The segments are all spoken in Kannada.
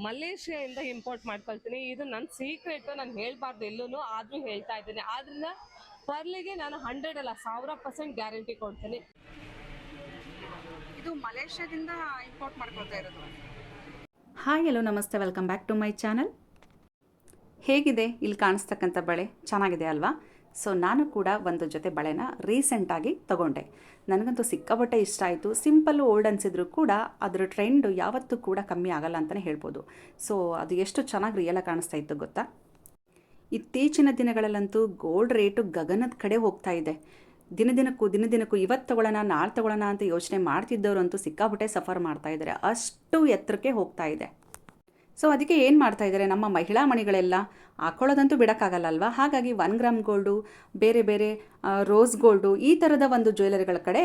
ಮಲೇಷ್ಯಾದಿಂದ ಇಂಪೋರ್ಟ್ ಮಾಡ್ಕೊಳ್ತೀನಿ. ಇದು ನನ್ನ ಸೀಕ್ರೆಟ್, ನಾನು ಹೇಳ್ಬಾರ್ದು ಎಲ್ಲೂ, ಆದ್ರೂ ಹೇಳ್ತಾ ಇದ್ದೀನಿ. ಆದ್ರಿಂದ ಪರ್ಲಿಗೆ ನಾನು 100 ಅಲ್ಲ 1000% ಗ್ಯಾರಂಟಿ ಕೊಡ್ತೀನಿ. ಇದು ಮಲೇಷ್ಯಾದಿಂದ ಇಂಪೋರ್ಟ್ ಮಾಡ್ಕೊಳ್ತಾ ಇರೋದು. ಹಾಯ್ ಹಲೋ ನಮಸ್ತೆ, welcome back to my channel. ಹೇಗಿದೆ ಇಲ್ಲಿ ಕಾಣಿಸ್ತಕ್ಕಂಥ ಬಳೆ? ಚೆನ್ನಾಗಿದೆ ಅಲ್ವಾ? ಸೊ ನಾನು ಕೂಡ ಒಂದು ಜೊತೆ ಬಳೆನ ರೀಸೆಂಟಾಗಿ ತಗೊಂಡೆ. ನನಗಂತೂ ಸಿಕ್ಕಾಪಟ್ಟೆ ಇಷ್ಟ ಆಯಿತು. ಸಿಂಪಲ್ಲು ಓಲ್ಡ್ ಅನಿಸಿದ್ರು ಕೂಡ ಅದರ ಟ್ರೆಂಡು ಯಾವತ್ತೂ ಕೂಡ ಕಮ್ಮಿ ಆಗಲ್ಲ ಅಂತಲೇ ಹೇಳ್ಬೋದು. ಸೊ ಅದು ಎಷ್ಟು ಚೆನ್ನಾಗಿ ರಿಯಲಾಗಿ ಕಾಣಿಸ್ತಾ ಇತ್ತು ಗೊತ್ತಾ? ಇತ್ತೀಚಿನ ದಿನಗಳಲ್ಲಂತೂ ಗೋಲ್ಡ್ ರೇಟು ಗಗನದ ಕಡೆ ಹೋಗ್ತಾ ಇದೆ. ದಿನದಿನಕ್ಕೂ ಇವತ್ತು ತಗೊಳ್ಳೋಣ ನಾಳೆ ತಗೊಳ್ಳೋಣ ಅಂತ ಯೋಚನೆ ಮಾಡ್ತಿದ್ದವರಂತೂ ಸಿಕ್ಕಾಪಟ್ಟೆ ಸಫರ್ ಮಾಡ್ತಾ ಇದ್ದಾರೆ. ಅಷ್ಟು ಎತ್ತರಕ್ಕೆ ಹೋಗ್ತಾ ಇದೆ. ಸೊ ಅದಕ್ಕೆ ಏನು ಮಾಡ್ತಾ ಇದ್ದಾರೆ ನಮ್ಮ ಮಹಿಳಾ ಮಣಿಗಳೆಲ್ಲ, ಹಾಕೊಳ್ಳೋದಂತೂ ಬಿಡೋಕ್ಕಾಗಲ್ಲ ಅಲ್ವಾ? ಹಾಗಾಗಿ 1 ಗ್ರಾಮ್ ಗೋಲ್ಡು, ಬೇರೆ ಬೇರೆ ರೋಸ್ ಗೋಲ್ಡು, ಈ ಥರದ ಒಂದು ಜ್ಯುವೆಲರಿಗಳ ಕಡೆ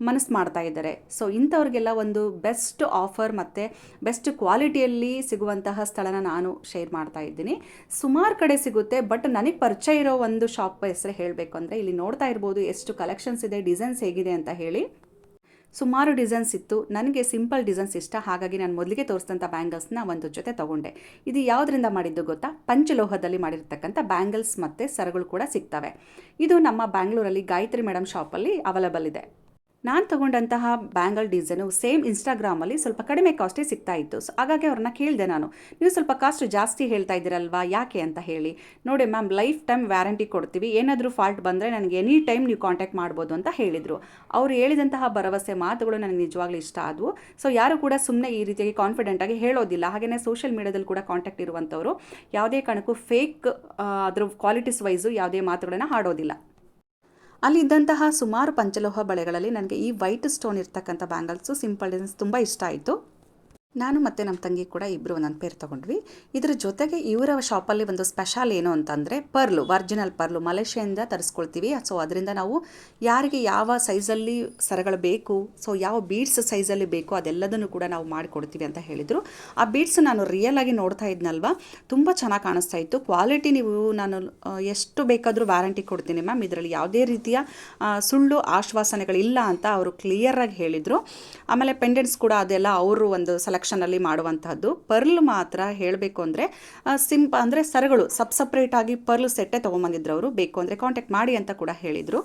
ಮನಸ್ಸು ಮಾಡ್ತಾ ಇದ್ದಾರೆ. ಸೊ ಇಂಥವ್ರಿಗೆಲ್ಲ ಒಂದು ಬೆಸ್ಟ್ ಆಫರ್ ಮತ್ತು ಬೆಸ್ಟ್ ಕ್ವಾಲಿಟಿಯಲ್ಲಿ ಸಿಗುವಂತಹ ಸ್ಥಳನ ನಾನು ಶೇರ್ ಮಾಡ್ತಾ ಇದ್ದೀನಿ. ಸುಮಾರು ಕಡೆ ಸಿಗುತ್ತೆ, ಬಟ್ ನನಗೆ ಪರಿಚಯ ಇರೋ ಒಂದು ಶಾಪ್ ಹೆಸರು ಹೇಳಬೇಕು ಅಂದರೆ, ಇಲ್ಲಿ ನೋಡ್ತಾ ಇರ್ಬೋದು ಎಷ್ಟು ಕಲೆಕ್ಷನ್ಸ್ ಇದೆ, ಡಿಸೈನ್ಸ್ ಹೇಗಿದೆ ಅಂತ ಹೇಳಿ. ಸುಮಾರು ಡಿಸೈನ್ಸ್ ಇತ್ತು. ನನಗೆ ಸಿಂಪಲ್ ಡಿಸೈನ್ಸ್ ಇಷ್ಟ, ಹಾಗಾಗಿ ನಾನು ಮೊದಲಿಗೆ ತೋರಿಸಿದಂಥ ಬ್ಯಾಂಗಲ್ಸ್ನ ಒಂದು ಜೊತೆ ತೊಗೊಂಡೆ. ಇದು ಯಾವುದರಿಂದ ಮಾಡಿದ್ದು ಗೊತ್ತಾ? ಪಂಚಲೋಹದಲ್ಲಿ ಮಾಡಿರ್ತಕ್ಕಂಥ ಬ್ಯಾಂಗಲ್ಸ್ ಮತ್ತು ಸರಗಳು ಕೂಡ ಸಿಗ್ತವೆ. ಇದು ನಮ್ಮ ಬ್ಯಾಂಗ್ಳೂರಲ್ಲಿ ಗಾಯತ್ರಿ ಮೇಡಮ್ ಶಾಪಲ್ಲಿ ಅವೈಲಬಲ್ ಇದೆ. ನಾನು ತೊಗೊಂಡಂತಹ ಬ್ಯಾಂಗಲ್ ಡಿಸೈನು ಸೇಮ್ ಇನ್ಸ್ಟಾಗ್ರಾಮಲ್ಲಿ ಸ್ವಲ್ಪ ಕಡಿಮೆ ಕಾಸ್ಟಿಗೆ ಸಿಗ್ತಾ ಇತ್ತು. ಸೊ ಹಾಗಾಗಿ ಅವ್ರನ್ನ ಕೇಳಿದೆ ನಾನು, ನೀವು ಸ್ವಲ್ಪ ಕಾಸ್ಟ್ ಜಾಸ್ತಿ ಹೇಳ್ತಾ ಇದ್ದೀರಲ್ವಾ, ಯಾಕೆ ಅಂತ ಹೇಳಿ. ನೋಡಿ ಮ್ಯಾಮ್, ಲೈಫ್ ಟೈಮ್ ವ್ಯಾರಂಟಿ ಕೊಡ್ತೀವಿ, ಏನಾದರೂ ಫಾಲ್ಟ್ ಬಂದರೆ ನನಗೆ ಎನಿ ಟೈಮ್ ನೀವು ಕಾಂಟ್ಯಾಕ್ಟ್ ಮಾಡ್ಬೋದು ಅಂತ ಹೇಳಿದರು. ಅವರು ಹೇಳಿದಂತಹ ಭರವಸೆ ಮಾತುಗಳು ನನಗೆ ನಿಜವಾಗ್ಲೂ ಇಷ್ಟ ಆದವು. ಸೊ ಯಾರು ಕೂಡ ಸುಮ್ಮನೆ ಈ ರೀತಿಯಾಗಿ ಕಾನ್ಫಿಡೆಂಟಾಗಿ ಹೇಳೋದಿಲ್ಲ. ಹಾಗೆಯೇ ಸೋಷಿಯಲ್ ಮೀಡಿಯಾದಲ್ಲಿ ಕೂಡ ಕಾಂಟ್ಯಾಕ್ಟ್ ಇರುವಂಥವರು ಯಾವುದೇ ಕಾರಣಕ್ಕೂ ಫೇಕ್ ಅದ್ರ ಕ್ವಾಲಿಟೀಸ್ ವೈಸು ಯಾವುದೇ ಮಾತುಗಳನ್ನು ಆಡೋದಿಲ್ಲ. ಅಲ್ಲಿದ್ದಂತಹ ಸುಮಾರು ಪಂಚಲೋಹ ಬಳೆಗಳಲ್ಲಿ ನನಗೆ ಈ ವೈಟ್ ಸ್ಟೋನ್ ಇರ್ತಕ್ಕಂಥ ಬ್ಯಾಂಗಲ್ಸು ಸಿಂಪಲ್ ಡಿಸೈನ್ಸ್ ತುಂಬ ಇಷ್ಟ ಆಯಿತು. ನಾನು ಮತ್ತು ನಮ್ಮ ತಂಗಿ ಕೂಡ ಇಬ್ಬರು ಒಂದೊಂದು ಪೇರ್ ತೊಗೊಂಡ್ವಿ. ಇದರ ಜೊತೆಗೆ ಇವರ ಶಾಪಲ್ಲಿ ಒಂದು ಸ್ಪೆಷಲ್ ಏನು ಅಂತಂದರೆ ಪರ್ಲು, ಒರಿಜಿನಲ್ ಪರ್ಲು ಮಲೇಷ್ಯಾದಿಂದ ತರಿಸ್ಕೊಳ್ತೀವಿ. ಸೊ ಅದರಿಂದ ನಾವು ಯಾರಿಗೆ ಯಾವ ಸೈಜಲ್ಲಿ ಸರಗಳು ಬೇಕು, ಸೊ ಯಾವ ಬೀಡ್ಸ್ ಸೈಜಲ್ಲಿ ಬೇಕು ಅದೆಲ್ಲದನ್ನು ಕೂಡ ನಾವು ಮಾಡಿಕೊಡ್ತೀವಿ ಅಂತ ಹೇಳಿದರು. ಆ ಬೀಡ್ಸ್ ನಾನು ರಿಯಲ್ ಆಗಿ ನೋಡ್ತಾ ಇದ್ನಲ್ವ, ತುಂಬ ಚೆನ್ನಾಗಿ ಕಾಣಿಸ್ತಾ ಇತ್ತು. ಕ್ವಾಲಿಟಿ ನೀವು ನಾನು ಎಷ್ಟು ಬೇಕಾದರೂ ವ್ಯಾರಂಟಿ ಕೊಡ್ತೀನಿ ಮ್ಯಾಮ್, ಇದರಲ್ಲಿ ಯಾವುದೇ ರೀತಿಯ ಸುಳ್ಳು ಆಶ್ವಾಸನೆಗಳಿಲ್ಲ ಅಂತ ಅವರು ಕ್ಲಿಯರಾಗಿ ಹೇಳಿದರು. ಆಮೇಲೆ ಪೆಂಡೆಂಟ್ಸ್ ಕೂಡ ಅದೆಲ್ಲ ಅವರು ಒಂದು ಸೆಲೆಕ್ಷನಲ್ಲಿ ಮಾಡುವಂತಹದ್ದು. ಪರ್ಲ್ ಮಾತ್ರ ಹೇಳಬೇಕು ಅಂದರೆ ಅಂದರೆ ಸರಗಳು ಸಪ್ರೇಟಾಗಿ ಪರ್ಲ್ ಸೆಟ್ಟೇ ತೊಗೊಂಬಂದಿದ್ರು ಅವರು. ಬೇಕು ಅಂದರೆ ಕಾಂಟ್ಯಾಕ್ಟ್ ಮಾಡಿ ಅಂತ ಕೂಡ ಹೇಳಿದರು.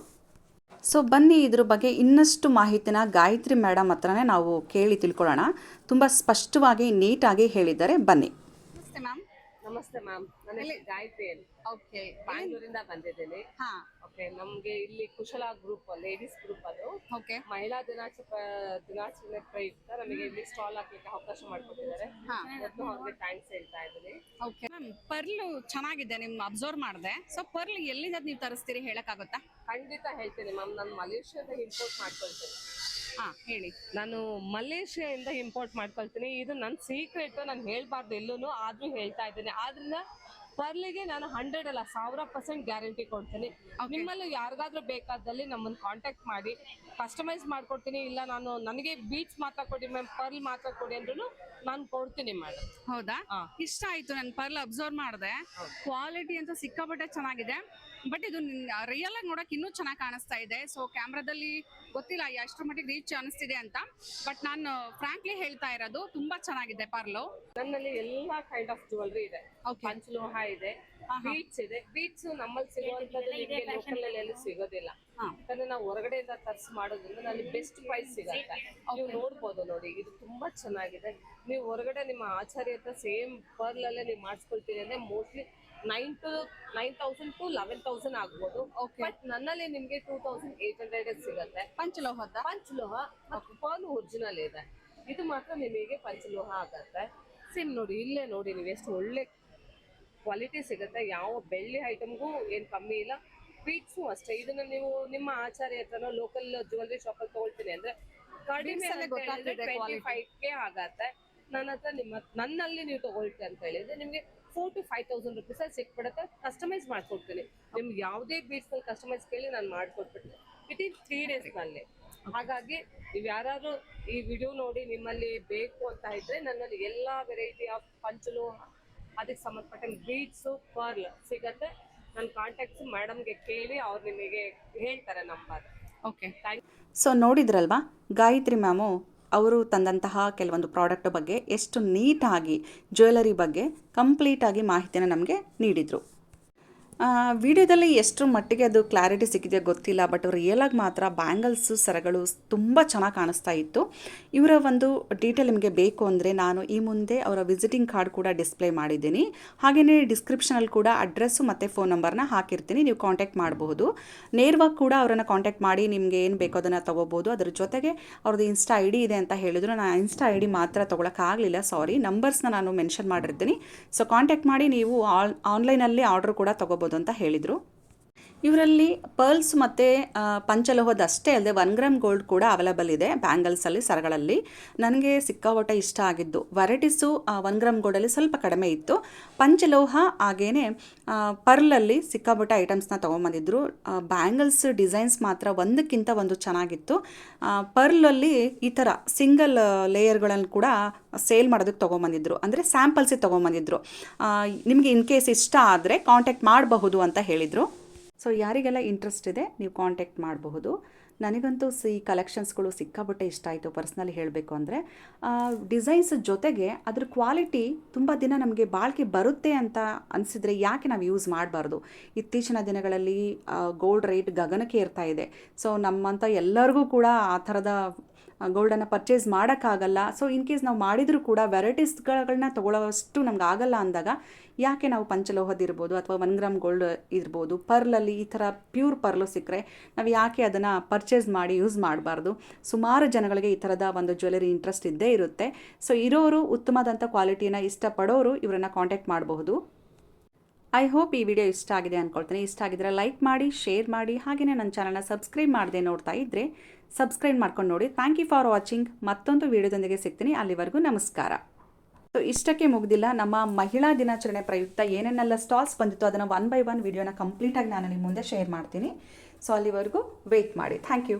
ಸೊ ಬನ್ನಿ ಇದ್ರ ಬಗ್ಗೆ ಇನ್ನಷ್ಟು ಮಾಹಿತಿನ ಗಾಯತ್ರಿ ಮೇಡಮ್ ಹತ್ರನೇ ನಾವು ಕೇಳಿ ತಿಳ್ಕೊಳ್ಳೋಣ. ತುಂಬ ಸ್ಪಷ್ಟವಾಗಿ ನೀಟಾಗಿ ಹೇಳಿದ್ದಾರೆ, ಬನ್ನಿ. ನಮಸ್ತೆ ಮ್ಯಾಮ್. ನಮಸ್ತೆ ಮ್ಯಾಮ್, ನನ್ನ ಗಾಯತ್ರಿ ಅಂತ. ಓಕೆ, ಬ್ಯಾಂಗ್ಳೂರಿಂದ ಬಂದಿದ್ದೀನಿ. ಓಕೆ, ನಮ್ಗೆ ಇಲ್ಲಿ ಕುಶಲ ಗ್ರೂಪ್, ಲೇಡೀಸ್ ಗ್ರೂಪ್, ಅದು ಓಕೆ, ಮಹಿಳಾ ದಿನಾಚರಣೆ ಪ್ರಯುಕ್ತ ನಮಗೆ ಇಲ್ಲಿ ಸ್ಟಾಲ್ ಹಾಕ್ಲಿಕ್ಕೆ ಅವಕಾಶ ಮಾಡಿಕೊಟ್ಟಿದ್ದಾರೆ. ಮೊದಲು ಅವ್ರಿಗೆ ಥ್ಯಾಂಕ್ಸ್ ಹೇಳ್ತಾ ಇದ್ದೀನಿ. ಓಕೆ ಮ್ಯಾಮ್, ಪರ್ಲು ಚೆನ್ನಾಗಿದೆ, ನಿಮ್ಗೆ ಅಬ್ಸರ್ವ್ ಮಾಡಿದೆ. ಸೊ ಪರ್ಲ್ ಎಲ್ಲಿಂದ ನೀವು ತರಿಸ್ತೀರಿ ಹೇಳಕ್ಕಾಗುತ್ತಾ? ಖಂಡಿತ ಹೇಳ್ತೀನಿ ಮ್ಯಾಮ್, ನಾನು ಮಲೇಷ್ಯಾದ ಇಂಪೋರ್ಟ್ ಮಾಡ್ಕೊಳ್ತೀನಿ. ಹೇಳಿ. ನಾನು ಮಲೇಷ್ಯಾದಿಂದ ಇಂಪೋರ್ಟ್ ಮಾಡ್ಕೊಳ್ತೀನಿ. ಇದು ನನ್ನ ಸೀಕ್ರೆಟ್, ನಾನು ಹೇಳ್ಬಾರ್ದು ಎಲ್ಲೂ, ಆದ್ರೂ ಹೇಳ್ತಾ ಇದ್ದೀನಿ. ಆದ್ರಿಂದ ಪರ್ಲಿಗೆ ನಾನು 100 ಅಲ್ಲ 1000% ಗ್ಯಾರಂಟಿ ಕೊಡ್ತೀನಿ. ನಿಮ್ಮಲ್ಲೂ ಯಾರಿಗಾದ್ರೂ ಬೇಕಾದಲ್ಲಿ ನಮ್ಮನ್ನು ಕಾಂಟ್ಯಾಕ್ಟ್ ಮಾಡಿ ಕಸ್ಟಮೈಸ್ ಮಾಡ್ಕೊಡ್ತೀನಿ. ಇಲ್ಲ ನನಗೆ ಬೀಟ್ಸ್ ಮಾತ್ರ ಕೊಡಿ ಮ್ಯಾಮ್, ಪರ್ಲ್ ಮಾತ್ರ ಕೊಡಿ ಅಂದ್ರೂ ನಾನು ಕೊಡ್ತೀನಿ ಮೇಡಮ್. ಹೌದಾ? ಇಷ್ಟ ಆಯ್ತು, ನಾನು ಪರ್ಲ್ ಅಬ್ಸರ್ವ್ ಮಾಡಿದೆ. ಕ್ವಾಲಿಟಿ ಅಂತೂ ಸಿಕ್ಕಾಪಟ್ಟೆ ಚೆನ್ನಾಗಿದೆ. ಬಟ್ ಇದು ರಿಯಲ್ ಆಗಿ ನೋಡಕ್ ಇನ್ನೂ ಚೆನ್ನಾಗಿ ಕಾಣಿಸ್ತಾ ಇದೆ. ಸೊ ಕ್ಯಾಮ್ರಾದಲ್ಲಿ ಗೊತ್ತಿಲ್ಲ ಎಷ್ಟರ ಮಟ್ಟಿಗೆ ರೀಚ್ ಅನಿಸ್ತಿದೆ ಅಂತ, ಬಟ್ ನಾನು ಫ್ರಾಂಕ್ಲಿ ಹೇಳ್ತಾ ಇರೋದು ತುಂಬಾ ಚೆನ್ನಾಗಿದೆ ಪರ್ಲು. ನನ್ನಲ್ಲಿ ಎಲ್ಲಾ ಕೈಂಡ್ ಆಫ್ ಜ್ಯುವೆಲ್ರಿ ಇದೆ. ಪಂಚಲೋಹ ಇದೆ, ಬೀಟ್ಸ್ ಇದೆ. ಬೀಟ್ಸ್ ನಮ್ಮಲ್ಲಿ ಸಿಗುವಂತದ್ದು ಲೋಕಲ್ ಅಲ್ಲಿ ಸಿಗೋದಿಲ್ಲ, ಯಾಕಂದ್ರೆ ನಾವು ಹೊರಗಡೆಯಿಂದ ತರ್ಸ್ ಮಾಡೋದ್ರಿಂದ ನನಗೆ ಬೆಸ್ಟ್ ಪ್ರೈಸ್ ಸಿಗುತ್ತೆ. ನೀವು ನೋಡ್ಬೋದು, ನೋಡಿ ಇದು ತುಂಬಾ ಚೆನ್ನಾಗಿದೆ. ನೀವು ಹೊರಗಡೆ ನಿಮ್ಮ ಆಚಾರ್ಯ ಹತ್ರ ಸೇಮ್ ಪರ್ಲ್ ಅಲ್ಲೇ ನೀವು ಮಾಡಿಸ್ಕೊಳ್ತೀರಿ ಅಂದ್ರೆ ಮೋಸ್ಟ್ಲಿ 9,000 to 11,000 ಆಗ್ಬೋದು. ಬಟ್ ನನ್ನಲ್ಲಿ ನಿಮ್ಗೆ 2,800 ಸಿಗುತ್ತೆ. ಪಂಚಲೋಹ ಮತ್ತು ಪರ್ಲ್ ಒರಿಜಿನಲ್ ಇದೆ. ಇದು ಮಾತ್ರ ನಿಮಗೆ ಪಂಚಲೋಹ ಆಗತ್ತೆ. ಸೇಮ್ ನೋಡಿ, ಇಲ್ಲೇ ನೋಡಿ ನೀವು ಎಷ್ಟು ಒಳ್ಳೆ ಕ್ವಾಲಿಟಿ ಸಿಗುತ್ತೆ. ಯಾವ ಬೆಳ್ಳಿ ಐಟಮ್ಗೂ ಏನು ಕಮ್ಮಿ ಇಲ್ಲ. ಬೀಟ್ಸು ಅಷ್ಟೇ. ಇದನ್ನ ನೀವು ನಿಮ್ಮ ಆಚಾರ್ಯ ಹತ್ರನೋ ಲೋಕಲ್ ಜ್ಯುವೆಲ್ರಿ ಶಾಪಲ್ಲಿ ತಗೊಳ್ತೀನಿ ಅಂದ್ರೆ ಕಡಿಮೆ 25K ಆಗತ್ತೆ. ನನ್ನ ಹತ್ರ ನನ್ನಲ್ಲಿ ನೀವು ತಗೊಳ್ತೀವಿ ಅಂತ ಹೇಳಿದ್ರೆ ನಿಮಗೆ 4,000 to 5,000 rupees ಸಿಕ್ಬಿಡುತ್ತೆ. ಕಸ್ಟಮೈಸ್ ಮಾಡ್ಕೊಡ್ತೀನಿ. ನಿಮ್ಗೆ ಯಾವುದೇ ಬೀಟ್ಸ್ ನಲ್ಲಿ ಕಸ್ಟಮೈಸ್ ಕೇಳಿ ನಾನು ಮಾಡ್ಕೊಟ್ಬಿಡ್ತೀನಿ ವಿತಿನ್ 3 days ನಲ್ಲಿ. ಹಾಗಾಗಿ ನೀವು ಯಾರಾದ್ರೂ ಈ ವಿಡಿಯೋ ನೋಡಿ ನಿಮ್ಮಲ್ಲಿ ಬೇಕು ಅಂತ ಇದ್ರೆ ನನ್ನಲ್ಲಿ ಎಲ್ಲಾ ವೆರೈಟಿ ಆಫ್ ಪಂಚಲೋಹ ಅದಕ್ಕೆ ಸಂಬಂಧಪಟ್ಟ ಬೀಟ್ಸು ಪರ್ಲ್ ಸಿಗತ್ತೆ. ನನ್ನ ಕಾಂಟ್ಯಾಕ್ಟ್ಸ್ ಮೇಡಮ್ಗೆ ಕೇಳಿ ಅವ್ರು ನಿಮಗೆ ಹೇಳ್ತಾರೆ ನಂಬರ್. ಓಕೆ, ಸೊ ನೋಡಿದ್ರಲ್ವಾ ಗಾಯತ್ರಿ ಮ್ಯಾಮು ಅವರು ತಂದಂತಹ ಕೆಲವೊಂದು ಪ್ರಾಡಕ್ಟ್ ಬಗ್ಗೆ ಎಷ್ಟು ನೀಟಾಗಿ ಜ್ಯುವೆಲರಿ ಬಗ್ಗೆ ಕಂಪ್ಲೀಟಾಗಿ ಮಾಹಿತಿಯನ್ನು ನಮಗೆ ನೀಡಿದರು. ವಿಡಿಯೋದಲ್ಲಿ ಎಷ್ಟು ಮಟ್ಟಿಗೆ ಅದು ಕ್ಲಾರಿಟಿ ಸಿಕ್ಕಿದೆಯೋ ಗೊತ್ತಿಲ್ಲ, ಬಟ್ ರಿಯಲಾಗಿ ಮಾತ್ರ ಬ್ಯಾಂಗಲ್ಸು ಸರಗಳು ತುಂಬ ಚೆನ್ನಾಗಿ ಕಾಣಿಸ್ತಾ ಇತ್ತು. ಇವರ ಒಂದು ಡೀಟೇಲ್ ನಿಮಗೆ ಬೇಕು ಅಂದರೆ ನಾನು ಈ ಮುಂದೆ ಅವರ ವಿಸಿಟಿಂಗ್ ಕಾರ್ಡ್ ಕೂಡ ಡಿಸ್ಪ್ಲೇ ಮಾಡಿದ್ದೀನಿ. ಹಾಗೆಯೇ ಡಿಸ್ಕ್ರಿಪ್ಷನಲ್ಲಿ ಕೂಡ ಅಡ್ರೆಸ್ಸು ಮತ್ತು ಫೋನ್ ನಂಬರ್ನ ಹಾಕಿರ್ತೀನಿ, ನೀವು ಕಾಂಟ್ಯಾಕ್ಟ್ ಮಾಡಬಹುದು. ನೇರವಾಗಿ ಕೂಡ ಅವರನ್ನು ಕಾಂಟ್ಯಾಕ್ಟ್ ಮಾಡಿ ನಿಮಗೆ ಏನು ಬೇಕೋ ಅದನ್ನು ತೊಗೋಬೋದು. ಅದರ ಜೊತೆಗೆ ಅವ್ರದ್ದು ಇನ್ಸ್ಟಾ ಐ ಡಿ ಇದೆ ಅಂತ ಹೇಳಿದ್ರು. ನಾನು ಇನ್ಸ್ಟಾ ಐ ಡಿ ಮಾತ್ರ ತೊಗೊಳಕ್ಕಾಗಲಿಲ್ಲ, ಸಾರಿ. ನಂಬರ್ಸ್ನ ನಾನು ಮೆನ್ಷನ್ ಮಾಡಿರ್ತೀನಿ, ಸೊ ಕಾಂಟ್ಯಾಕ್ಟ್ ಮಾಡಿ ನೀವು ಆನ್ಲೈನಲ್ಲಿ ಆರ್ಡರ್ ಕೂಡ ತೊಗೋಬೋದು ಅಂತ ಹೇಳಿದರು. ಇವರಲ್ಲಿ ಪರ್ಲ್ಸ್ ಮತ್ತು ಪಂಚಲೋಹದ ಅಷ್ಟೇ ಅಲ್ಲದೆ 1 ಗ್ರಾಮ್ ಗೋಲ್ಡ್ ಕೂಡ ಅವೈಲಬಲ್ ಇದೆ ಬ್ಯಾಂಗಲ್ಸಲ್ಲಿ, ಸರಗಳಲ್ಲಿ. ನನಗೆ ಸಿಕ್ಕಾಪಟ್ಟೆ ಇಷ್ಟ ಆಗಿದ್ದು ವೆರೈಟೀಸು 1 ಗ್ರಾಮ್ ಗೋಲ್ಡಲ್ಲಿ ಸ್ವಲ್ಪ ಕಡಿಮೆ ಇತ್ತು. ಪಂಚಲೋಹ ಹಾಗೇನೆ ಪರ್ಲಲ್ಲಿ ಸಿಕ್ಕಾಪಟ್ಟೆ ಐಟಮ್ಸ್ನ ತೊಗೊಂಬಂದಿದ್ರು. ಬ್ಯಾಂಗಲ್ಸ್ ಡಿಸೈನ್ಸ್ ಮಾತ್ರ ಒಂದಕ್ಕಿಂತ ಒಂದು ಚೆನ್ನಾಗಿತ್ತು. ಪರ್ಲಲ್ಲಿ ಈ ಥರ ಸಿಂಗಲ್ ಲೇಯರ್ಗಳನ್ನು ಕೂಡ ಸೇಲ್ ಮಾಡೋದಕ್ಕೆ ತೊಗೊಂಬಂದಿದ್ರು, ಅಂದರೆ ಸ್ಯಾಂಪಲ್ಸಿಗೆ ತೊಗೊಂಬಂದಿದ್ರು. ನಿಮಗೆ ಇನ್ ಕೇಸ್ ಇಷ್ಟ ಆದರೆ ಕಾಂಟ್ಯಾಕ್ಟ್ ಮಾಡಬಹುದು ಅಂತ ಹೇಳಿದರು. ಸೊ ಯಾರಿಗೆಲ್ಲ ಇಂಟ್ರೆಸ್ಟ್ ಇದೆ ನೀವು ಕಾಂಟ್ಯಾಕ್ಟ್ ಮಾಡಬಹುದು. ನನಗಂತೂ ಈ ಕಲೆಕ್ಷನ್ಸ್ಗಳು ಸಿಕ್ಕಾಪಟ್ಟೆ ಇಷ್ಟ ಆಯಿತು ಪರ್ಸ್ನಲಿ ಹೇಳಬೇಕು ಅಂದರೆ. ಡಿಸೈನ್ಸ್ ಜೊತೆಗೆ ಅದ್ರ ಕ್ವಾಲಿಟಿ ತುಂಬ ದಿನ ನಮಗೆ ಬಾಳಿಕೆ ಬರುತ್ತೆ ಅಂತ ಅನಿಸಿದರೆ ಯಾಕೆ ನಾವು ಯೂಸ್ ಮಾಡಬಾರ್ದು. ಇತ್ತೀಚಿನ ದಿನಗಳಲ್ಲಿ ಗೋಲ್ಡ್ ರೇಟ್ ಗಗನಕ್ಕೆ ಏರ್ತಾ ಇದೆ. ಸೊ ನಮ್ಮಂಥ ಎಲ್ಲರಿಗೂ ಕೂಡ ಆ ಥರದ ಗೋಲ್ಡನ್ನು ಪರ್ಚೇಸ್ ಮಾಡೋಕ್ಕಾಗಲ್ಲ. ಸೊ ಇನ್ ಕೇಸ್ ನಾವು ಮಾಡಿದರೂ ಕೂಡ ವೆರೈಟೀಸ್ಗಳನ್ನ ತೊಗೊಳ್ಳೋವಷ್ಟು ನಮ್ಗೆ ಆಗಲ್ಲ ಅಂದಾಗ ಯಾಕೆ ನಾವು ಪಂಚಲೋಹದಿರ್ಬೋದು ಅಥವಾ 1 ಗ್ರಾಮ್ ಗೋಲ್ಡ್ ಇರ್ಬೋದು, ಪರ್ಲಲ್ಲಿ ಈ ಥರ ಪ್ಯೂರ್ ಪರ್ಲು ಸಿಕ್ಕರೆ ನಾವು ಯಾಕೆ ಅದನ್ನು ಪರ್ಚೇಸ್ ಮಾಡಿ ಯೂಸ್ ಮಾಡಬಾರ್ದು. ಸುಮಾರು ಜನಗಳಿಗೆ ಈ ಥರದ ಒಂದು ಜ್ಯುವೆಲರಿ ಇಂಟ್ರೆಸ್ಟ್ ಇದ್ದೇ ಇರುತ್ತೆ. ಸೊ ಇರೋರು ಉತ್ತಮವಾದಂಥ ಕ್ವಾಲಿಟಿನ ಇಷ್ಟಪಡೋರು ಇವರನ್ನು ಕಾಂಟ್ಯಾಕ್ಟ್ ಮಾಡಬಹುದು. ಐ ಹೋಪ್ ಈ ವಿಡಿಯೋ ಇಷ್ಟ ಆಗಿದೆ ಅಂದ್ಕೊಳ್ತೀನಿ. ಇಷ್ಟ ಆಗಿದ್ರೆ ಲೈಕ್ ಮಾಡಿ, ಶೇರ್ ಮಾಡಿ, ಹಾಗೆಯೇ ನನ್ನ ಚಾನಲ್ನ ಸಬ್ಸ್ಕ್ರೈಬ್ ಮಾಡದೆ ನೋಡ್ತಾ ಇದ್ದರೆ ಸಬ್ಸ್ಕ್ರೈಬ್ ಮಾಡ್ಕೊಂಡು ನೋಡಿ. Thank you for watching. ಮತ್ತೊಂದು ವಿಡಿಯೋದೊಂದಿಗೆ ಸಿಗ್ತೀನಿ. ಅಲ್ಲಿವರೆಗೂ ನಮಸ್ಕಾರ. ಸೊ ಇಷ್ಟಕ್ಕೆ ಮುಗ್ದಿಲ್ಲ, ನಮ್ಮ ಮಹಿಳಾ ದಿನಾಚರಣೆ ಪ್ರಯುಕ್ತ ಏನೇನೆಲ್ಲ ಸ್ಟಾಲ್ಸ್ ಬಂದಿತ್ತು ಅದನ್ನು 1 by 1 ವಿಡಿಯೋನ ಕಂಪ್ಲೀಟಾಗಿ ನಾನು ನಿಮ್ಮ ಮುಂದೆ ಶೇರ್ ಮಾಡ್ತೀನಿ. ಸೊ ಅಲ್ಲಿವರೆಗೂ ವೆಯ್ಟ್ ಮಾಡಿ. Thank you.